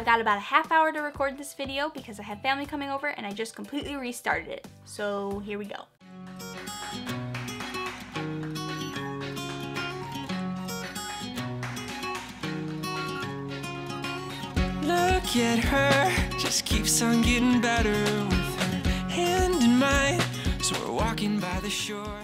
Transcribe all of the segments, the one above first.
got about a half hour to record this video because I have family coming over and I just completely restarted it. So here we go. Look at her, just keeps on getting better with her hand in mine, so we're walking by the shore.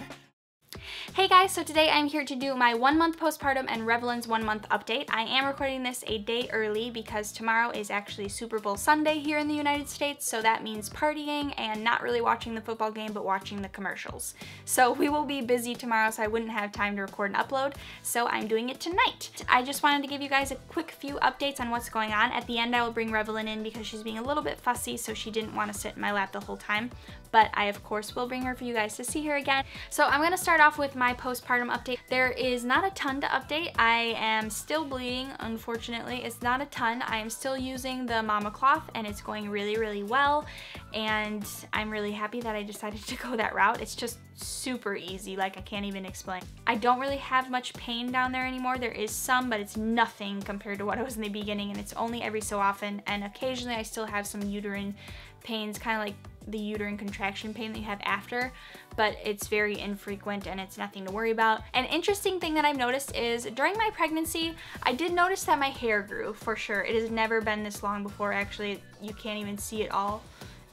Hey guys, so today I'm here to do my 1 month postpartum and REVELYNN'S 1 month update. I am recording this a day early because tomorrow is actually Super Bowl Sunday here in the United States, so that means partying and not really watching the football game but watching the commercials. So we will be busy tomorrow, so I wouldn't have time to record and upload, so I'm doing it tonight. I just wanted to give you guys a quick few updates on what's going on. At the end I will bring Revelyn in because she's being a little bit fussy, so she didn't want to sit in my lap the whole time. But I of course will bring her for you guys to see her again. So I'm going to start off with my postpartum update. There is not a ton to update. I am still bleeding, unfortunately. It's not a ton. I am still using the mama cloth and it's going really well, and I'm really happy that I decided to go that route. It's just super easy, like I can't even explain. I don't really have much pain down there anymore. There is some, but it's nothing compared to what it was in the beginning, and it's only every so often, and occasionally I still have some uterine pains, kind of like the uterine contraction pain that you have after, but it's very infrequent and it's nothing to worry about. An interesting thing that I've noticed is during my pregnancy, I did notice that my hair grew, for sure. It has never been this long before. Actually, you can't even see it all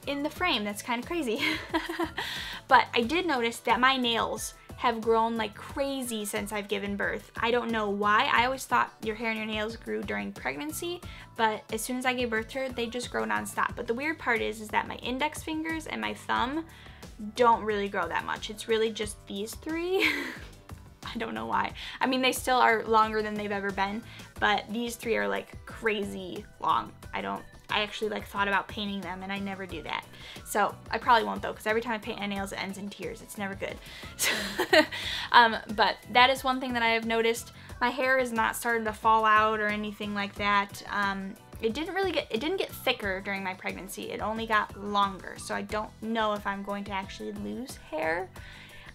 in the frame. That's kind of crazy. But I did notice that my nails have grown like crazy since I've given birth. I don't know why. I always thought your hair and your nails grew during pregnancy, but as soon as I gave birth to her, they just grow nonstop. But the weird part is that my index fingers and my thumb don't really grow that much. It's really just these three. I don't know why. I mean, they still are longer than they've ever been, but these three are like crazy long. I actually like thought about painting them and I never do that. So I probably won't though, because every time I paint my nails it ends in tears. It's never good. But that is one thing that I have noticed. My hair is not starting to fall out or anything like that. It didn't get thicker during my pregnancy. It only got longer. So I don't know if I'm going to actually lose hair.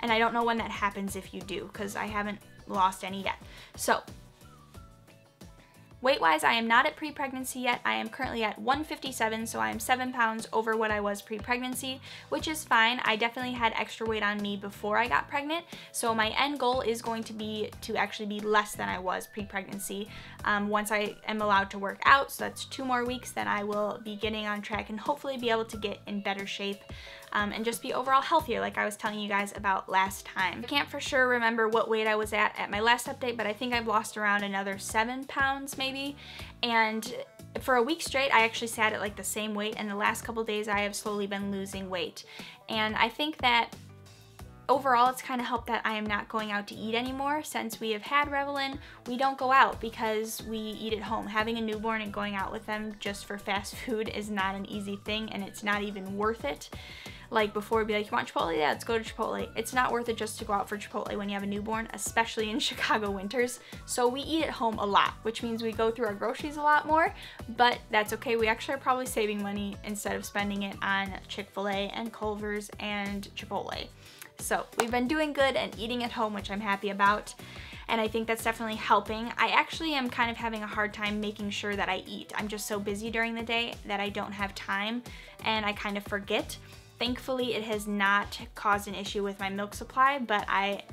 And I don't know when that happens if you do, because I haven't lost any yet. So weight-wise, I am not at pre-pregnancy yet. I am currently at 157, so I am 7 pounds over what I was pre-pregnancy, which is fine. I definitely had extra weight on me before I got pregnant, so my end goal is going to be to actually be less than I was pre-pregnancy. Once I am allowed to work out, so that's 2 more weeks, then I will be getting on track and hopefully be able to get in better shape and just be overall healthier, like I was telling you guys about last time. I can't for sure remember what weight I was at my last update, but I think I've lost around another 7 pounds maybe. And for a week straight, I actually sat at like the same weight, and the last couple days I have slowly been losing weight. And I think that overall, it's kind of helped that I am not going out to eat anymore. Since we have had Revelyn, we don't go out because we eat at home. Having a newborn and going out with them just for fast food is not an easy thing, and it's not even worth it. Like before, it'd be like, you want Chipotle? Yeah, let's go to Chipotle. It's not worth it just to go out for Chipotle when you have a newborn, especially in Chicago winters. So we eat at home a lot, which means we go through our groceries a lot more, but that's okay. We actually are probably saving money instead of spending it on Chick-fil-A and Culver's and Chipotle. So we've been doing good and eating at home, which I'm happy about. And I think that's definitely helping. I actually am kind of having a hard time making sure that I eat. I'm just so busy during the day that I don't have time and I kind of forget. Thankfully, it has not caused an issue with my milk supply, but I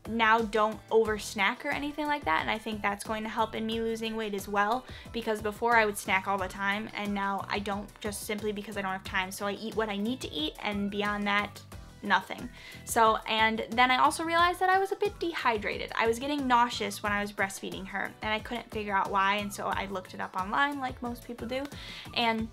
now don't over snack or anything like that, and I think that's going to help in me losing weight as well, because before I would snack all the time and now I don't, just simply because I don't have time. So I eat what I need to eat, and beyond that, nothing. So, and then I also realized that I was a bit dehydrated. I was getting nauseous when I was breastfeeding her and I couldn't figure out why, and so I looked it up online like most people do. And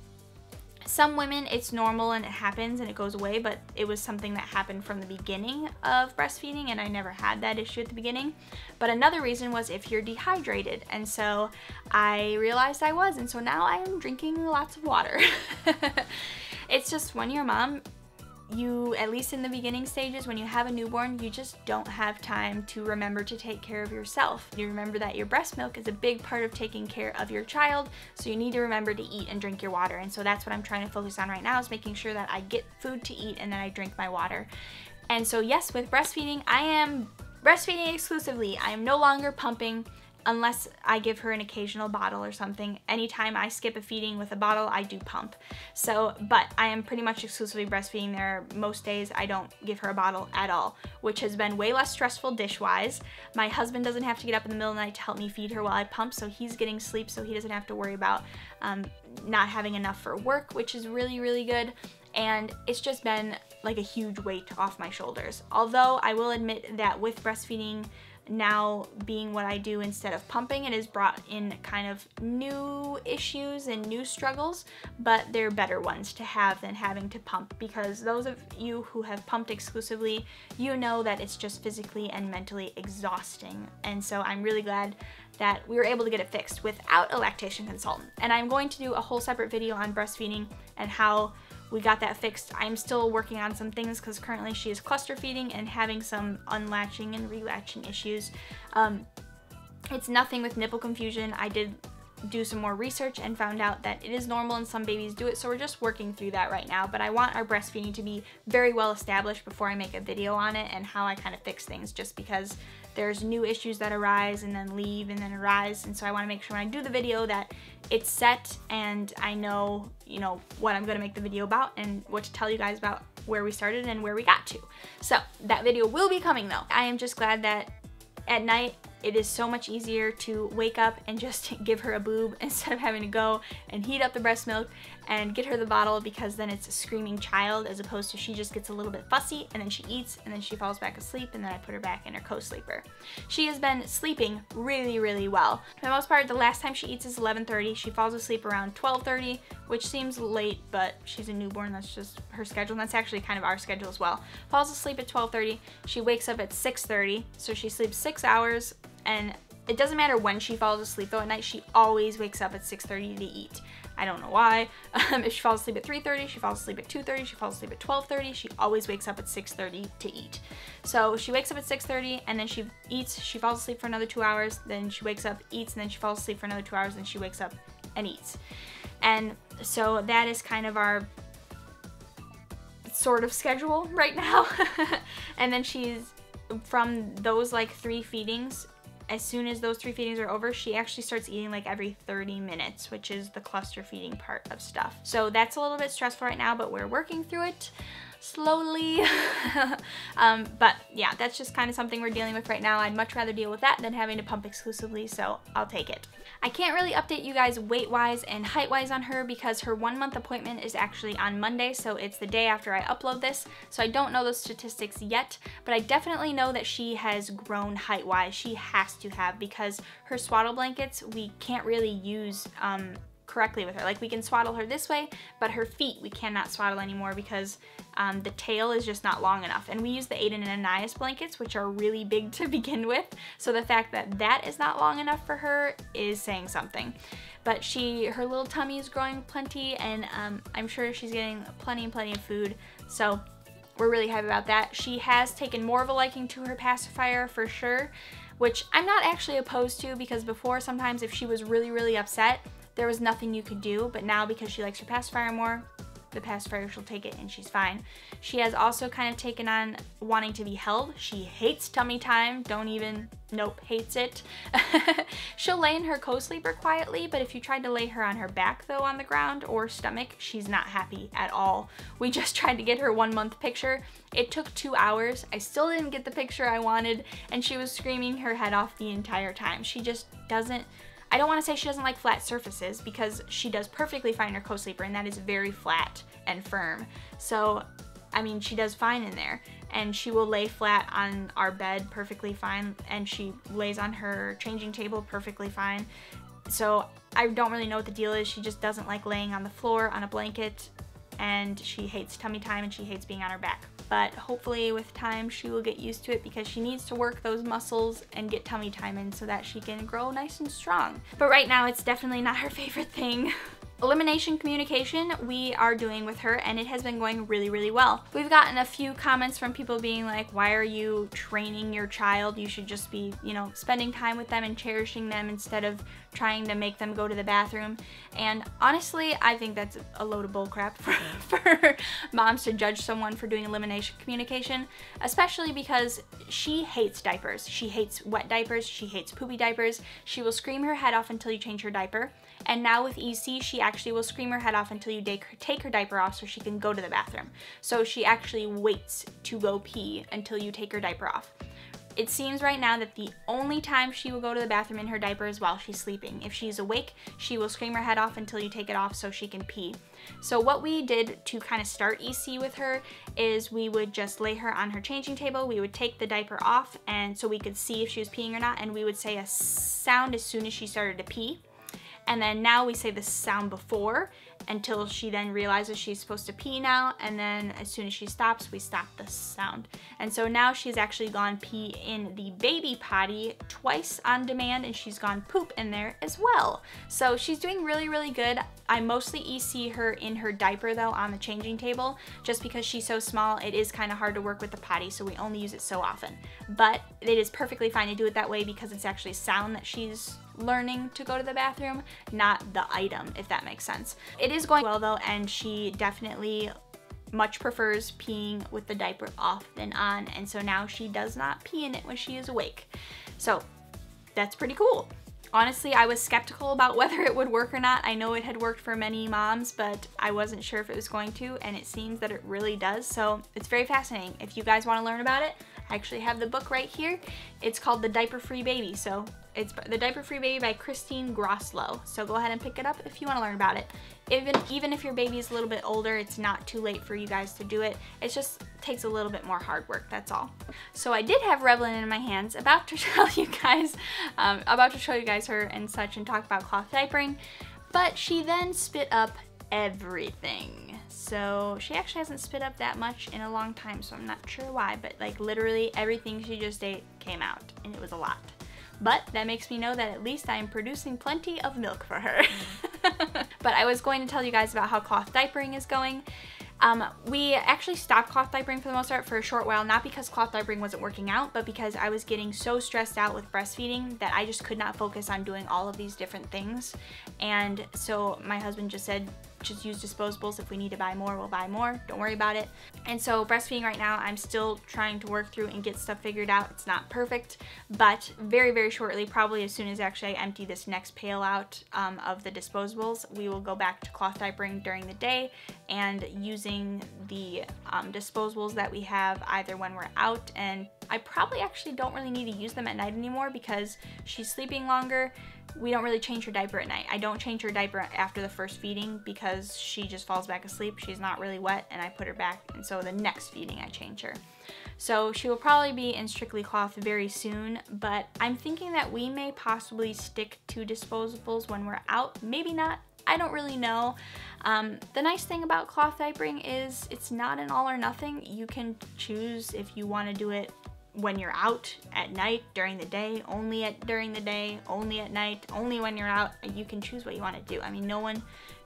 some women, it's normal and it happens and it goes away, but it was something that happened from the beginning of breastfeeding and I never had that issue at the beginning. But another reason was if you're dehydrated, and so I realized I was, and so now I am drinking lots of water. It's just when you're a mom, you, at least in the beginning stages, when you have a newborn, you just don't have time to remember to take care of yourself. You remember that your breast milk is a big part of taking care of your child, so you need to remember to eat and drink your water. And so that's what I'm trying to focus on right now, is making sure that I get food to eat and then I drink my water. And so yes, with breastfeeding, I am breastfeeding exclusively. I am no longer pumping, unless I give her an occasional bottle or something. Anytime I skip a feeding with a bottle, I do pump. So, but I am pretty much exclusively breastfeeding there. Most days I don't give her a bottle at all, which has been way less stressful dish-wise. My husband doesn't have to get up in the middle of the night to help me feed her while I pump, so he's getting sleep, so he doesn't have to worry about not having enough for work, which is really, really good. And it's just been like a huge weight off my shoulders. Although I will admit that with breastfeeding now being what I do instead of pumping, it has brought in kind of new issues and new struggles, but they're better ones to have than having to pump, because those of you who have pumped exclusively, you know that it's just physically and mentally exhausting. And so I'm really glad that we were able to get it fixed without a lactation consultant. And I'm going to do a whole separate video on breastfeeding and how we got that fixed. I'm still working on some things because currently she is cluster feeding and having some unlatching and relatching issues. It's nothing with nipple confusion. I did do some more research and found out that it is normal and some babies do it, so we're just working through that right now. But I want our breastfeeding to be very well established before I make a video on it and how I kind of fix things, just because there's new issues that arise and then leave and then arise, and so I want to make sure when I do the video that it's set and I know, you know, what I'm going to make the video about and what to tell you guys about where we started and where we got to. So that video will be coming though. I am just glad that at night it is so much easier to wake up and just give her a boob instead of having to go and heat up the breast milk and get her the bottle, because then it's a screaming child as opposed to she just gets a little bit fussy and then she eats and then she falls back asleep and then I put her back in her co-sleeper. She has been sleeping really, really well. For the most part, the last time she eats is 11:30. She falls asleep around 12:30, which seems late, but she's a newborn. That's just her schedule, and that's actually kind of our schedule as well. Falls asleep at 12:30. She wakes up at 6:30, so she sleeps 6 hours. And it doesn't matter when she falls asleep though at night, she always wakes up at 6:30 to eat. I don't know why. If she falls asleep at 3:30, she falls asleep at 2:30, she falls asleep at 12:30, she always wakes up at 6:30 to eat. So she wakes up at 6:30 and then she eats, she falls asleep for another 2 hours, then she wakes up, eats, and then she falls asleep for another 2 hours, then she wakes up and eats. And so that is kind of our sort of schedule right now. And then she's, from those like 3 feedings, as soon as those 3 feedings are over, she actually starts eating like every 30 minutes, which is the cluster feeding part of stuff. So that's a little bit stressful right now, but we're working through it slowly. But yeah, that's just kind of something we're dealing with right now. I'd much rather deal with that than having to pump exclusively, so I'll take it. I can't really update you guys weight-wise and height-wise on her because her 1-month appointment is actually on Monday, so it's the day after I upload this, so I don't know those statistics yet, but I definitely know that she has grown height-wise. She has to have, because her swaddle blankets, we can't really use correctly with her. Like, we can swaddle her this way, but her feet we cannot swaddle anymore because the tail is just not long enough. And we use the Aiden and Anais blankets, which are really big to begin with, so the fact that that is not long enough for her is saying something. But her little tummy is growing plenty, and I'm sure she's getting plenty of food, so we're really happy about that. She has taken more of a liking to her pacifier for sure, which I'm not actually opposed to, because before, sometimes if she was really, really upset, there was nothing you could do, but now because she likes her pacifier more, the pacifier, she'll take it and she's fine. She has also kind of taken on wanting to be held. She hates tummy time, hates it. She'll lay in her co-sleeper quietly, but if you tried to lay her on her back though on the ground or stomach, she's not happy at all. We just tried to get her 1-month picture. It took 2 hours. I still didn't get the picture I wanted, and she was screaming her head off the entire time. She just doesn't, I don't want to say she doesn't like flat surfaces, because she does perfectly fine in her co-sleeper, and that is very flat and firm. So, I mean, she does fine in there, and she will lay flat on our bed perfectly fine, and she lays on her changing table perfectly fine. So I don't really know what the deal is. She just doesn't like laying on the floor on a blanket, and she hates tummy time, and she hates being on her back. But hopefully with time she will get used to it, because she needs to work those muscles and get tummy time in so that she can grow nice and strong. But right now it's definitely not her favorite thing. Elimination communication we are doing with her, and it has been going really, really well. We've gotten a few comments from people being like, why are you training your child? You should just be, you know, spending time with them and cherishing them instead of trying to make them go to the bathroom. And honestly, I think that's a load of bull crap for moms to judge someone for doing elimination communication, especially because she hates diapers. She hates wet diapers. She hates poopy diapers. She will scream her head off until you change her diaper. And now with EC, she actually will scream her head off until you take her diaper off so she can go to the bathroom. So she actually waits to go pee until you take her diaper off. It seems right now that the only time she will go to the bathroom in her diaper is while she's sleeping. If she's awake, she will scream her head off until you take it off so she can pee. So what we did to kind of start EC with her is we would just lay her on her changing table. We would take the diaper off, and so we could see if she was peeing or not, and we would say a sound as soon as she started to pee. And then now we say the sound before until she then realizes she's supposed to pee now, and then as soon as she stops, we stop the sound. And so now she's actually gone pee in the baby potty twice on demand, and she's gone poop in there as well. So she's doing really, really good. I mostly EC her in her diaper though on the changing table, just because she's so small. It is kind of hard to work with the potty, so we only use it so often. But it is perfectly fine to do it that way because it's actually sound that she's learning to go to the bathroom, not the item, if that makes sense. It is going well though, and she definitely much prefers peeing with the diaper off than on, and so now she does not pee in it when she is awake. So that's pretty cool. Honestly, I was skeptical about whether it would work or not. I know it had worked for many moms, but I wasn't sure if it was going to, and it seems that it really does. So it's very fascinating. If you guys want to learn about it, I actually have the book right here. It's called The Diaper-Free Baby. So it's The Diaper-Free Baby by Christine Groslow. So go ahead and pick it up if you want to learn about it. Even if your baby is a little bit older, it's not too late for you guys to do it. It just takes a little bit more hard work, that's all. So I did have Revlyn in my hands, about to show you guys her and such and talk about cloth diapering, but she then spit up everything. So she actually hasn't spit up that much in a long time, so I'm not sure why, but like literally everything she just ate came out, and it was a lot. But that makes me know that at least I am producing plenty of milk for her. But I was going to tell you guys about how cloth diapering is going. We actually stopped cloth diapering for the most part for a short while, not because cloth diapering wasn't working out, but because I was getting so stressed out with breastfeeding that I just could not focus on doing all of these different things. And so my husband just said, just use disposables. If we need to buy more, we'll buy more. Don't worry about it. And so breastfeeding right now, I'm still trying to work through and get stuff figured out. It's not perfect, but very, very shortly, probably as soon as actually I empty this next pail out of the disposables, we will go back to cloth diapering during the day and using the disposables that we have either when we're out, and I probably actually don't really need to use them at night anymore because she's sleeping longer. We don't really change her diaper at night. I don't change her diaper after the first feeding because she just falls back asleep. She's not really wet, and I put her back, and so the next feeding I change her. So she will probably be in strictly cloth very soon, but I'm thinking that we may possibly stick to disposables when we're out. Maybe not. I don't really know. The nice thing about cloth diapering is it's not an all or nothing. You can choose if you want to do it when you're out, at night, during the day, only during the day, only at night, only when you're out. You can choose what you want to do. I mean,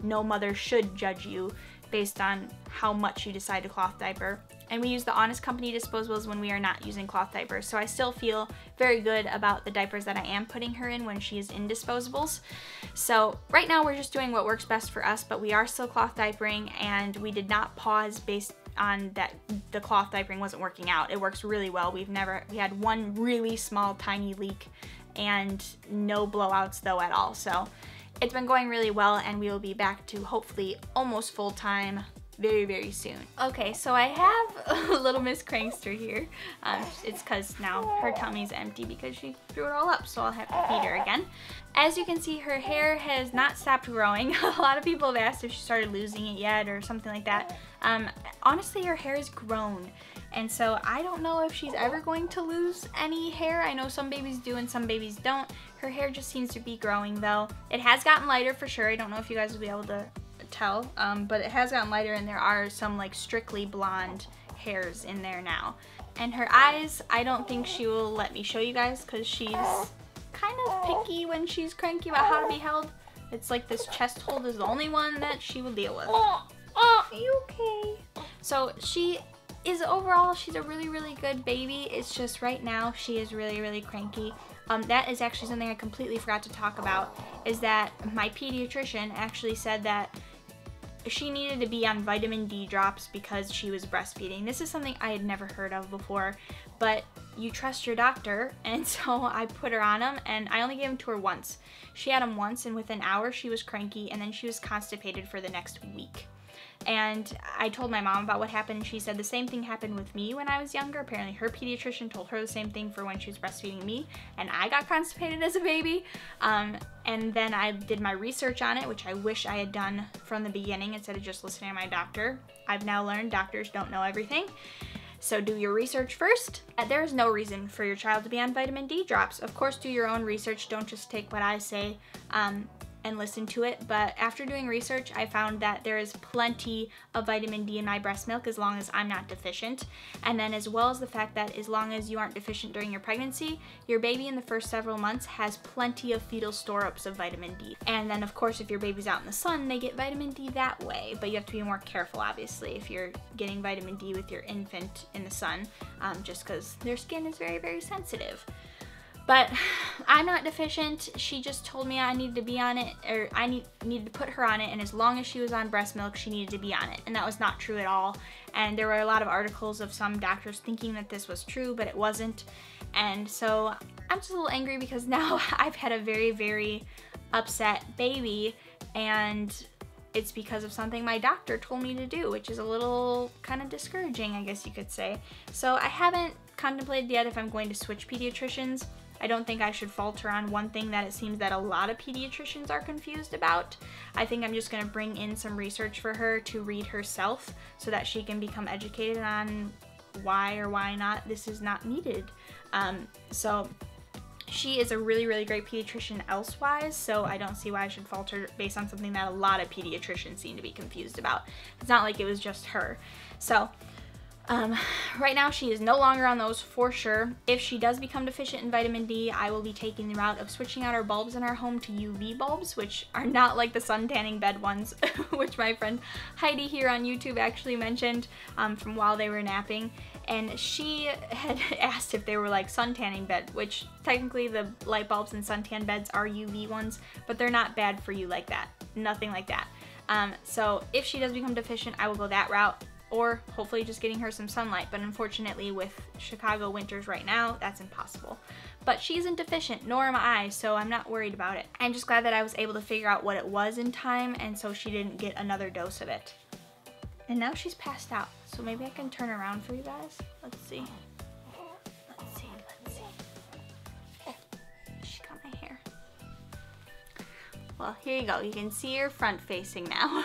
no mother should judge you based on how much you decide to cloth diaper. And we use the Honest Company disposables when we are not using cloth diapers. So I still feel very good about the diapers that I am putting her in when she is in disposables. So right now we're just doing what works best for us, but we are still cloth diapering, and we did not pause based on that the cloth diapering wasn't working out. It works really well. We had one really small tiny leak and no blowouts though at all. So it's been going really well, and we will be back to hopefully almost full time very, very soon. Okay, so I have a little Miss Crankster here. It's because now her tummy's empty because she threw it all up, so I'll have to feed her again. As you can see, her hair has not stopped growing. A lot of people have asked if she started losing it yet or something like that. Honestly, her hair is grown, and so I don't know if she's ever going to lose any hair. I know some babies do and some babies don't. Her hair just seems to be growing though. It has gotten lighter for sure. I don't know if you guys will be able to tell, but it has gotten lighter, and there are some like strictly blonde hairs in there now. And her eyes, I don't think she will let me show you guys because she's kind of picky when she's cranky about how to be held. It's like this chest hold is the only one that she will deal with. Are you okay? So she is overall, she's a really, really good baby. It's just right now she is really, really cranky. That is actually something I completely forgot to talk about, is that my pediatrician actually said that she needed to be on vitamin D drops because she was breastfeeding. This is something I had never heard of before, but you trust your doctor, and so I put her on them, and I only gave them to her once. She had them once, and within an hour she was cranky, and then she was constipated for the next week. And I told my mom about what happened, and she said the same thing happened with me when I was younger. Apparently her pediatrician told her the same thing for when she was breastfeeding me, and I got constipated as a baby. And then I did my research on it, which I wish I had done from the beginning instead of just listening to my doctor. I've now learned doctors don't know everything. So do your research first. There is no reason for your child to be on vitamin D drops. Of course, do your own research. Don't just take what I say and listen to it. But after doing research, I found that there is plenty of vitamin D in my breast milk as long as I'm not deficient. And then as well as the fact that as long as you aren't deficient during your pregnancy, your baby in the first several months has plenty of fetal store-ups of vitamin D. And then of course, if your baby's out in the sun, they get vitamin D that way. But you have to be more careful, obviously, if you're getting vitamin D with your infant in the sun, just because their skin is very, very sensitive. But I'm not deficient. She just told me I needed to be on it, or I needed to put her on it, and as long as she was on breast milk, she needed to be on it. And that was not true at all. And there were a lot of articles of some doctors thinking that this was true, but it wasn't. And so I'm just a little angry because now I've had a very, very upset baby, and it's because of something my doctor told me to do, which is a little kind of discouraging, I guess you could say. So I haven't contemplated yet if I'm going to switch pediatricians. I don't think I should falter on one thing that it seems that a lot of pediatricians are confused about. I think I'm just going to bring in some research for her to read herself so that she can become educated on why or why not this is not needed. So she is a really, really great pediatrician elsewise, so I don't see why I should falter based on something that a lot of pediatricians seem to be confused about. It's not like it was just her. So right now she is no longer on those for sure. If she does become deficient in vitamin D, I will be taking the route of switching out our bulbs in our home to UV bulbs, which are not like the sun tanning bed ones, which my friend Heidi here on YouTube actually mentioned from while they were napping. And she had asked if they were like sun tanning bed, which technically the light bulbs in suntan beds are UV ones, but they're not bad for you like that. Nothing like that. So if she does become deficient, I will go that route, or hopefully just getting her some sunlight. But unfortunately with Chicago winters right now, that's impossible. But she isn't deficient, nor am I, so I'm not worried about it. I'm just glad that I was able to figure out what it was in time, and so she didn't get another dose of it. And now she's passed out, so maybe I can turn around for you guys. Let's see. Let's see, let's see. She got my hair. Well, here you go. You can see her front facing now.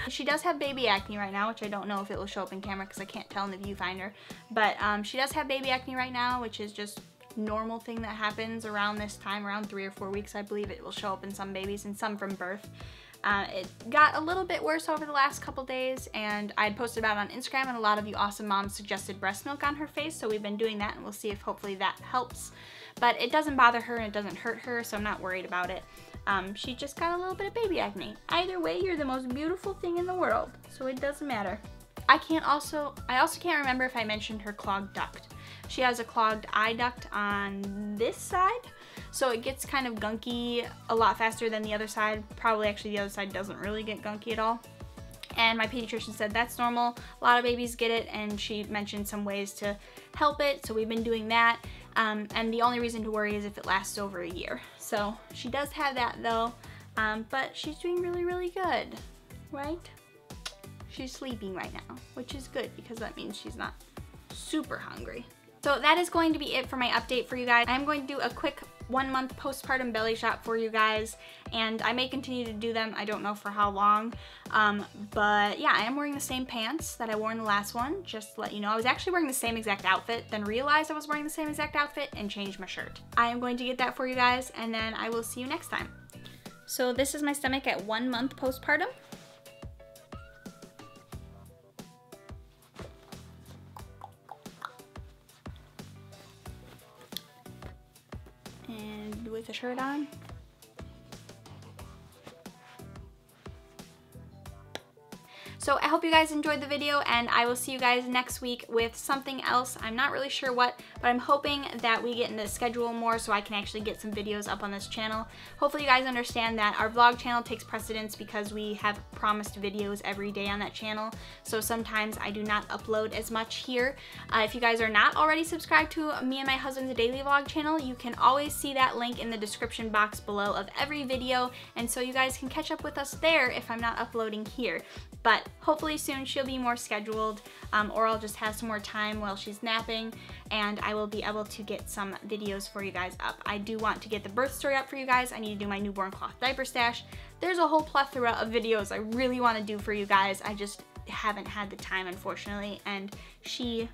She does have baby acne right now, which I don't know if it will show up in camera because I can't tell in the viewfinder. But she does have baby acne right now, which is just normal thing that happens around this time, around 3 or 4 weeks, I believe. It will show up in some babies and some from birth. It got a little bit worse over the last couple days, and I had posted about it on Instagram, and a lot of you awesome moms suggested breast milk on her face, so we've been doing that, and we'll see if hopefully that helps. But it doesn't bother her and it doesn't hurt her, so I'm not worried about it. She just got a little bit of baby acne. Either way, you're the most beautiful thing in the world, so it doesn't matter. I also can't remember if I mentioned her clogged duct. She has a clogged eye duct on this side, so it gets kind of gunky a lot faster than the other side. Probably actually the other side doesn't really get gunky at all. And my pediatrician said that's normal. A lot of babies get it, and she mentioned some ways to help it, so we've been doing that. And the only reason to worry is if it lasts over a year. So she does have that though, but she's doing really, really good, right? She's sleeping right now, which is good because that means she's not super hungry. So that is going to be it for my update for you guys. I'm going to do a quick 1-month postpartum belly shot for you guys, and I may continue to do them. I don't know for how long, but yeah, I am wearing the same pants that I wore in the last one, just to let you know. I was actually wearing the same exact outfit, then realized I was wearing the same exact outfit and changed my shirt. I am going to get that for you guys, and then I will see you next time. So this is my stomach at 1 month postpartum. And with a shirt on. So I hope you guys enjoyed the video, and I will see you guys next week with something else. I'm not really sure what, but I'm hoping that we get into the schedule more so I can actually get some videos up on this channel. Hopefully you guys understand that our vlog channel takes precedence because we have promised videos every day on that channel. So sometimes I do not upload as much here. If you guys are not already subscribed to me and my husband's daily vlog channel, you can always see that link in the description box below of every video, and so you guys can catch up with us there if I'm not uploading here. But hopefully soon she'll be more scheduled, or I'll just have some more time while she's napping, and I will be able to get some videos for you guys up. I do want to get the birth story up for you guys. I need to do my newborn cloth diaper stash. There's a whole plethora of videos I really want to do for you guys. I just haven't had the time, unfortunately, and she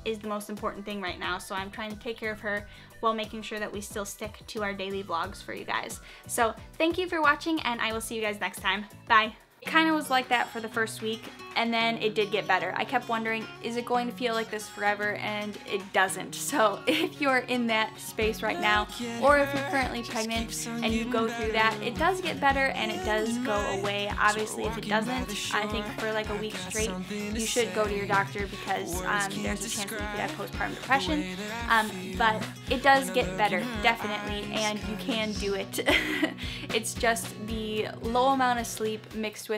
is the most important thing right now, so I'm trying to take care of her while making sure that we still stick to our daily vlogs for you guys. So thank you for watching, and I will see you guys next time. Bye. It kind of was like that for the first week, and then it did get better. I kept wondering, is it going to feel like this forever? And it doesn't. So if you're in that space right now, or if you're currently pregnant and you go through that, it does get better and it does go away. Obviously, if it doesn't, I think for like a week straight, you should go to your doctor because there's a chance that you could have postpartum depression. But it does get better, definitely, and you can do it. It's just the low amount of sleep mixed with